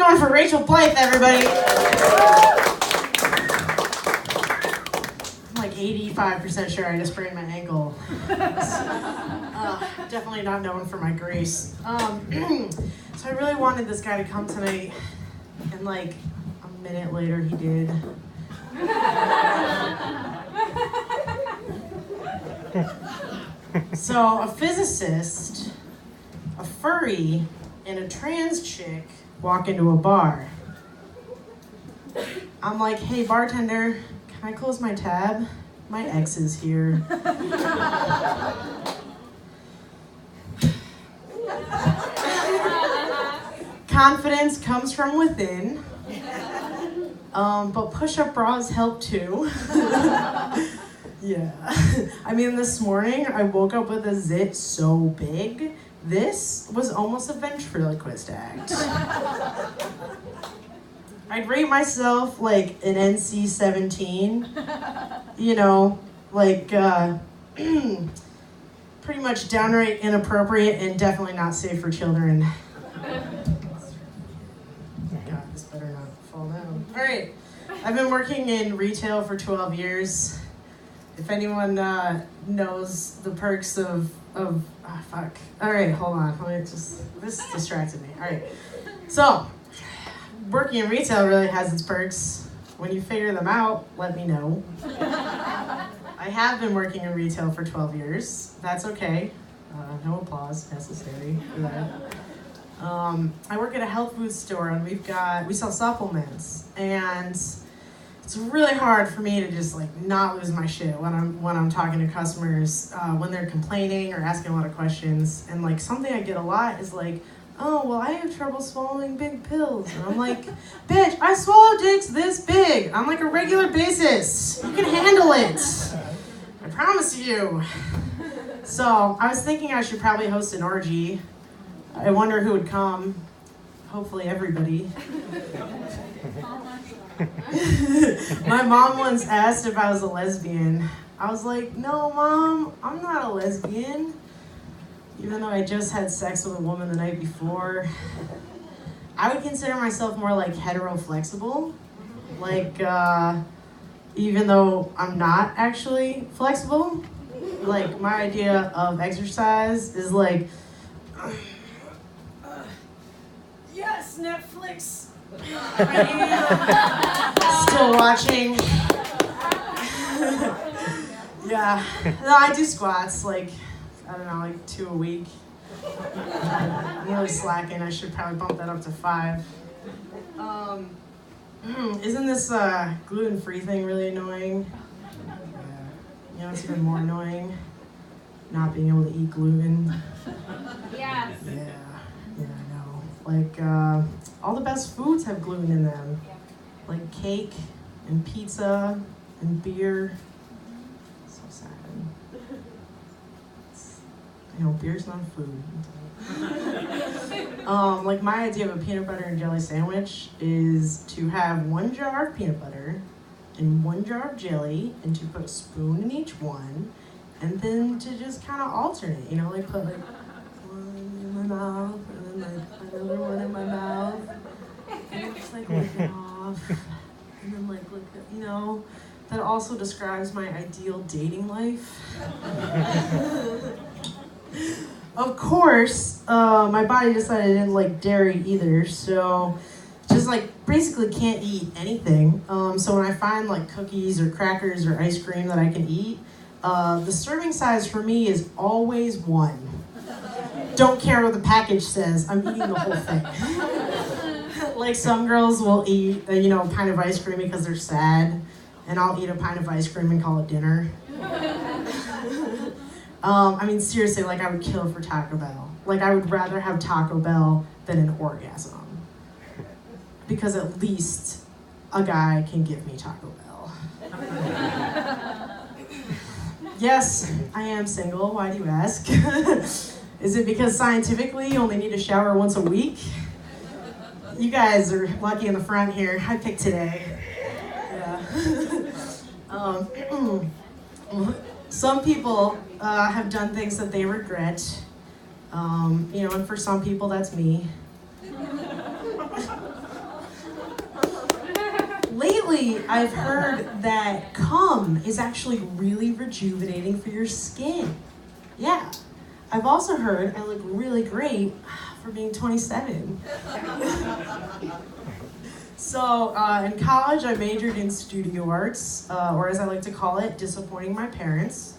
going for Rachel Blythe, everybody. I'm like 85% sure I just sprained my ankle. Definitely not known for my grace. So I really wanted this guy to come tonight, and like a minute later he did. So a physicist, a furry, and a trans chick walk into a bar. I'm like, hey bartender, can I close my tab? My ex is here. Confidence comes from within, but push-up bras help too. Yeah. I mean, this morning I woke up with a zit so big, this was almost a ventriloquist act. I'd rate myself like an NC-17, you know, like pretty much downright inappropriate and definitely not safe for children. God, this better not fall down. All right, I've been working in retail for 12 years. If anyone knows the perks of fuck. All right, hold on. This distracted me. All right, so working in retail really has its perks. When you figure them out, let me know. I have been working in retail for 12 years. That's okay. No applause necessary for that. I work at a health food store, and we sell supplements, and it's really hard for me to just like not lose my shit when I'm talking to customers when they're complaining or asking a lot of questions. And like something I get a lot is like, oh, well, I have trouble swallowing big pills. And I'm like, bitch, I swallow dicks this big on like a regular basis. You can handle it. I promise you. So I was thinking I should probably host an orgy. I wonder who would come. Hopefully everybody. My mom once asked if I was a lesbian. I was like, no, Mom, I'm not a lesbian. Even though I just had sex with a woman the night before. I would consider myself more like hetero-flexible. Like, even though I'm not actually flexible. Like, my idea of exercise is like, yes, Netflix. Still watching. Yeah. No, I do squats, like, I don't know, like 2 a week. I'm really slacking. I should probably bump that up to 5. Isn't this gluten-free thing really annoying? Yeah. You know, it's even more annoying. Not being able to eat gluten. Yes. Yeah, I know. Like, all the best foods have gluten in them. Like cake and pizza and beer. So sad. You know, beer's not food. Like my idea of a peanut butter and jelly sandwich is to have 1 jar of peanut butter and 1 jar of jelly, and to put a spoon in each one, and then to just kind of alternate, you know, like put like one in my mouth and then like another one in my mouth, and then just like lick it off, and then like lick it, you know. That also describes my ideal dating life. Of course, my body decided I didn't like dairy either, so just like basically can't eat anything. So when I find like cookies or crackers or ice cream that I can eat, the serving size for me is always 1. Don't care what the package says, I'm eating the whole thing. Like some girls will eat, a pint of ice cream because they're sad, and I'll eat a pint of ice cream and call it dinner. I mean, seriously, like I would kill for Taco Bell. Like I would rather have Taco Bell than an orgasm. Because at least a guy can give me Taco Bell. Yes, I am single. Why do you ask? Is it because scientifically you only need to shower once a week? You guys are lucky in the front here. I picked today. Yeah. Some people have done things that they regret. And for some people that's me. Additionally, I've heard that cum is actually really rejuvenating for your skin. Yeah. I've also heard I look really great for being 27. So in college, I majored in studio arts, or as I like to call it, disappointing my parents.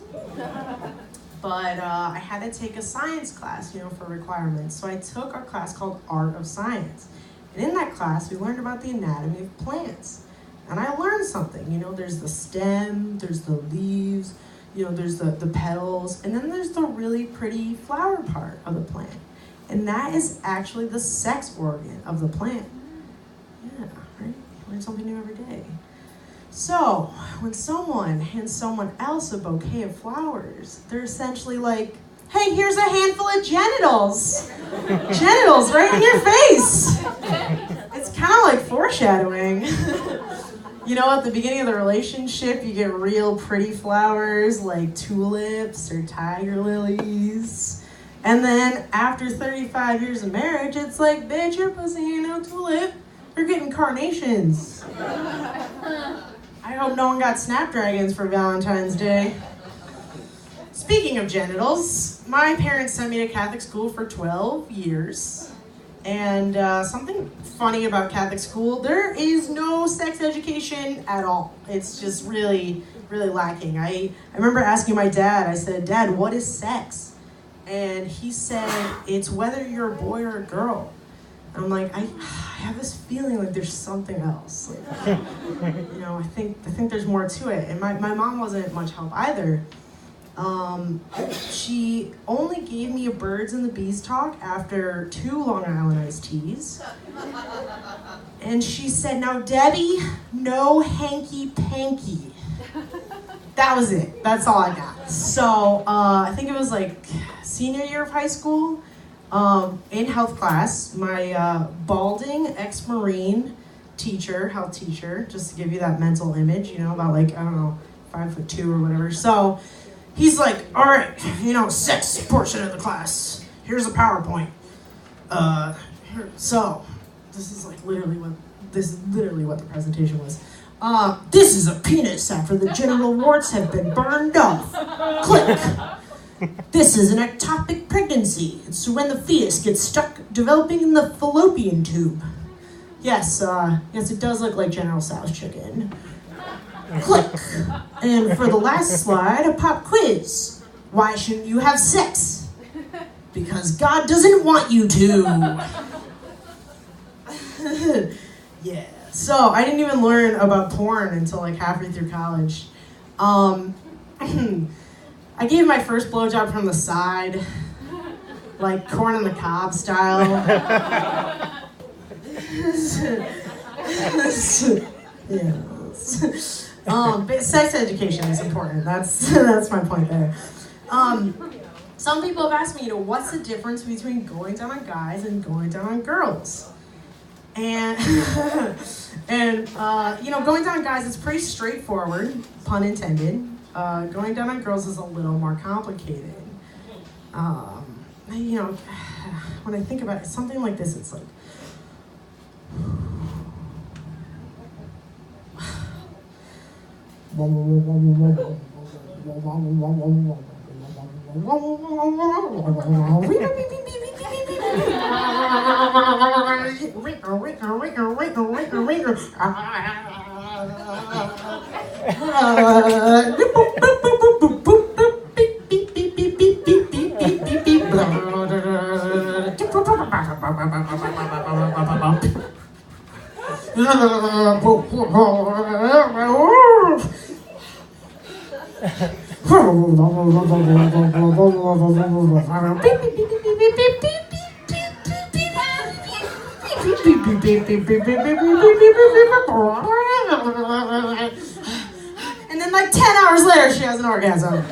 But I had to take a science class, for requirements. So I took a class called Art of Science. And in that class, we learned about the anatomy of plants. And I learned something, there's the stem, there's the leaves, there's the petals, and then there's the really pretty flower part of the plant. And that is actually the sex organ of the plant. Yeah, right? You learn something new every day. So, when someone hands someone else a bouquet of flowers, they're essentially like, hey, here's a handful of genitals. Genitals right in your face. It's kind of like foreshadowing. At the beginning of the relationship, you get real pretty flowers like tulips or tiger lilies. And then after 35 years of marriage, it's like, bitch, your pussy ain't no tulip. You're getting carnations. I hope no one got snapdragons for Valentine's Day. Speaking of genitals, my parents sent me to Catholic school for 12 years. And something funny about Catholic school, there is no sex education at all. It's just really, really lacking. I remember asking my dad, I said, Dad, what is sex? And he said, it's whether you're a boy or a girl. And I'm like, I have this feeling like there's something else. Like, I think there's more to it. And my mom wasn't much help either. She only gave me a birds and the bees talk after 2 Long Island iced teas. And she said, now Debbie, no hanky-panky. That was it. That's all I got. So I think it was like senior year of high school. In health class, my balding ex-Marine teacher, health teacher, just to give you that mental image, about 5'2" or whatever. So he's like, all right, sex portion of the class. Here's a PowerPoint. So this is literally what the presentation was. This is a penis after the genital warts have been burned off. Click. This is an ectopic pregnancy. It's when the fetus gets stuck developing in the fallopian tube. Yes, it does look like General Tso's chicken. Click. And for the last slide, a pop quiz. Why shouldn't you have sex? Because God doesn't want you to. Yeah. So I didn't even learn about porn until halfway through college. I gave my first blowjob from the side, like corn on the cob style. Yeah. But sex education is important. That's my point there. Some people have asked me, what's the difference between going down on guys and going down on girls? And going down on guys is pretty straightforward, pun intended. Going down on girls is a little more complicated. When I think about it, something like this, it's like, and then 10 hours later she has an orgasm.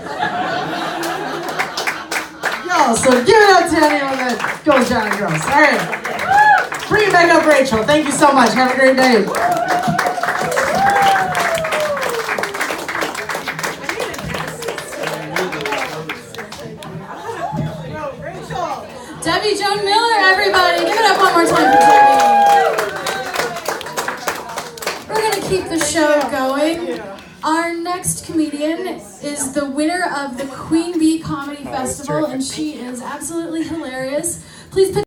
Yo, so give it up to anyone that goes down on girls. All right, bring it back up, Rachel. Thank you so much. Have a great day. Debbie Joan Miller, everybody. Give it up one more time for Debbie. We're going to keep the show next comedian is the winner of the Queen Bee Comedy Festival, and she is absolutely hilarious. Please put